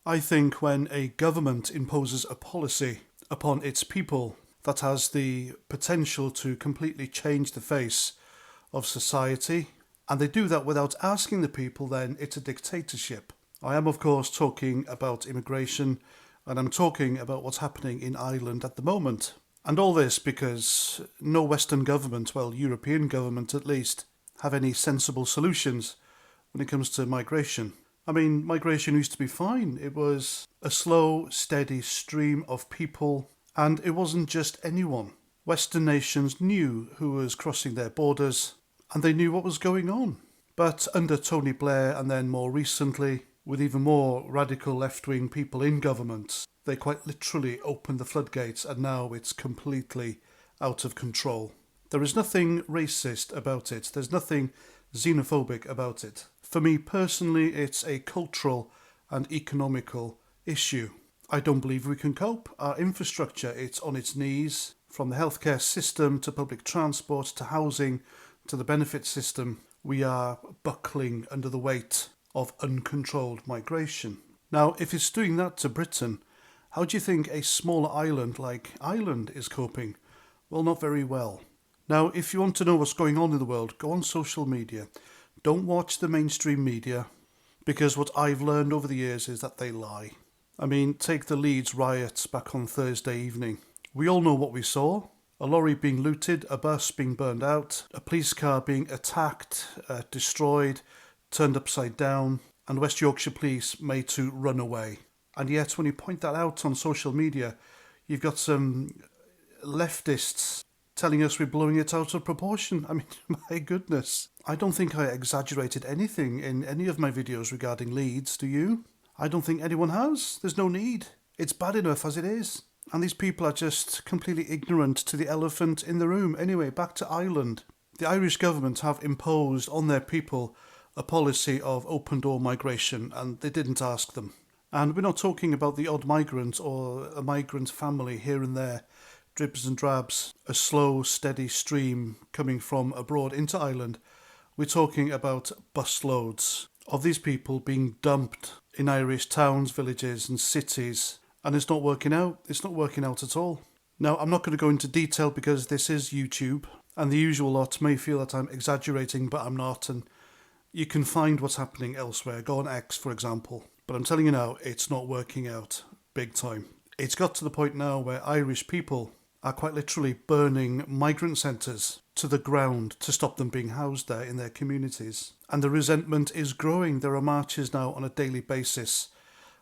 I think when a government imposes a policy upon its people that has the potential to completely change the face of society, and they do that without asking the people, then it's a dictatorship. I am, of course, talking about immigration, and I'm talking about what's happening in Ireland at the moment. And all this because no Western government, well, European government at least, have any sensible solutions when it comes to migration. I mean, migration used to be fine. It was a slow, steady stream of people, and it wasn't just anyone. Western nations knew who was crossing their borders, and they knew what was going on. But under Tony Blair, and then more recently, with even more radical left-wing people in government, they quite literally opened the floodgates, and now it's completely out of control. There is nothing racist about it. There's nothing xenophobic about it. For me personally, it's a cultural and economical issue. I don't believe we can cope. Our infrastructure, it's on its knees, from the healthcare system to public transport to housing to the benefit system. We are buckling under the weight of uncontrolled migration. Now, if it's doing that to Britain, how do you think a smaller island like Ireland is coping? Well, not very well. Now, if you want to know what's going on in the world, go on social media. Don't watch the mainstream media, because what I've learned over the years is that they lie. I mean, take the Leeds riots back on Thursday evening. We all know what we saw. A lorry being looted, a bus being burned out, a police car being attacked, destroyed, turned upside down, and West Yorkshire police made to run away. And yet, when you point that out on social media, you've got some leftists telling us we're blowing it out of proportion. I mean, my goodness. I don't think I exaggerated anything in any of my videos regarding Leeds, do you? I don't think anyone has. There's no need. It's bad enough as it is. And these people are just completely ignorant to the elephant in the room. Anyway, back to Ireland. The Irish government have imposed on their people a policy of open-door migration, and they didn't ask them. And we're not talking about the odd migrant or a migrant family here and there, dribs and drabs, a slow, steady stream coming from abroad into Ireland. We're talking about busloads of these people being dumped in Irish towns, villages and cities. And it's not working out. It's not working out at all. Now, I'm not going to go into detail because this is YouTube, and the usual lot may feel that I'm exaggerating, but I'm not. And you can find what's happening elsewhere. Go on X, for example. But I'm telling you now, it's not working out big time. It's got to the point now where Irish people are quite literally burning migrant centres to the ground to stop them being housed there in their communities. And the resentment is growing. There are marches now on a daily basis.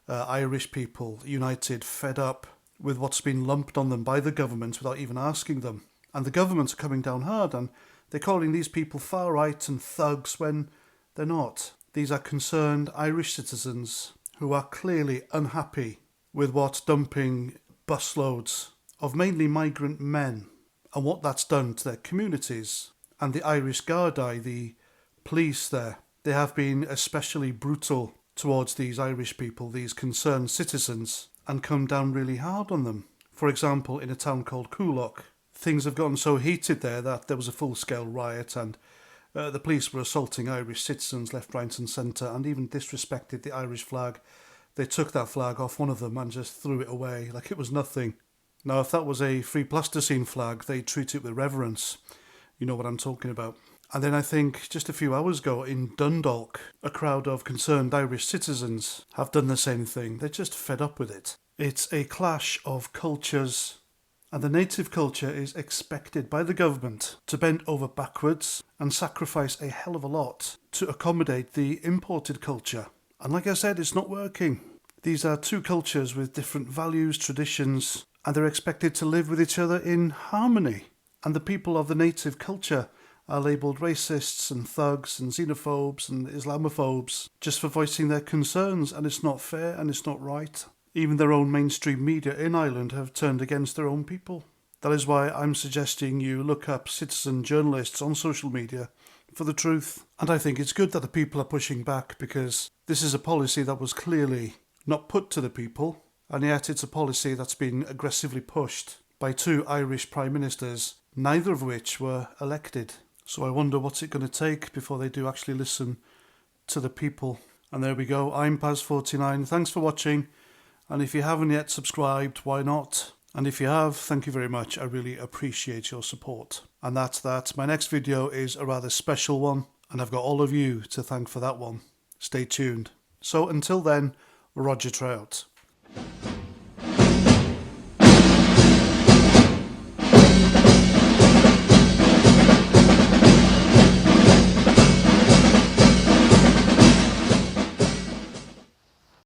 Irish people united, fed up with what's been lumped on them by the government without even asking them. And the governments are coming down hard, and they're calling these people far right and thugs when they're not. These are concerned Irish citizens who are clearly unhappy with what's dumping busloads of mainly migrant men and what that's done to their communities. And the Irish Gardaí, the police there, they have been especially brutal towards these Irish people, these concerned citizens, and come down really hard on them. For example, in a town called Coolock, things have gotten so heated there that there was a full-scale riot, and the police were assaulting Irish citizens left, right and centre, and even disrespected the Irish flag. They took that flag off one of them and just threw it away like it was nothing. Now, if that was a Free Plasticine flag, they'd treat it with reverence. You know what I'm talking about. And then I think just a few hours ago in Dundalk, a crowd of concerned Irish citizens have done the same thing. They're just fed up with it. It's a clash of cultures, and the native culture is expected by the government to bend over backwards and sacrifice a hell of a lot to accommodate the imported culture. And like I said, it's not working. These are two cultures with different values, traditions, and they're expected to live with each other in harmony. And the people of the native culture are labelled racists and thugs and xenophobes and Islamophobes just for voicing their concerns, and it's not fair and it's not right. Even their own mainstream media in Ireland have turned against their own people. That is why I'm suggesting you look up citizen journalists on social media for the truth. And I think it's good that the people are pushing back, because this is a policy that was clearly not put to the people, and yet it's a policy that's been aggressively pushed by two Irish Prime Ministers, neither of which were elected. So I wonder what's it going to take before they do actually listen to the people. And there we go, I'm Paz49. Thanks for watching. And if you haven't yet subscribed, why not? And if you have, thank you very much. I really appreciate your support. And that's that. My next video is a rather special one, and I've got all of you to thank for that one. Stay tuned. So until then, Roger Trout.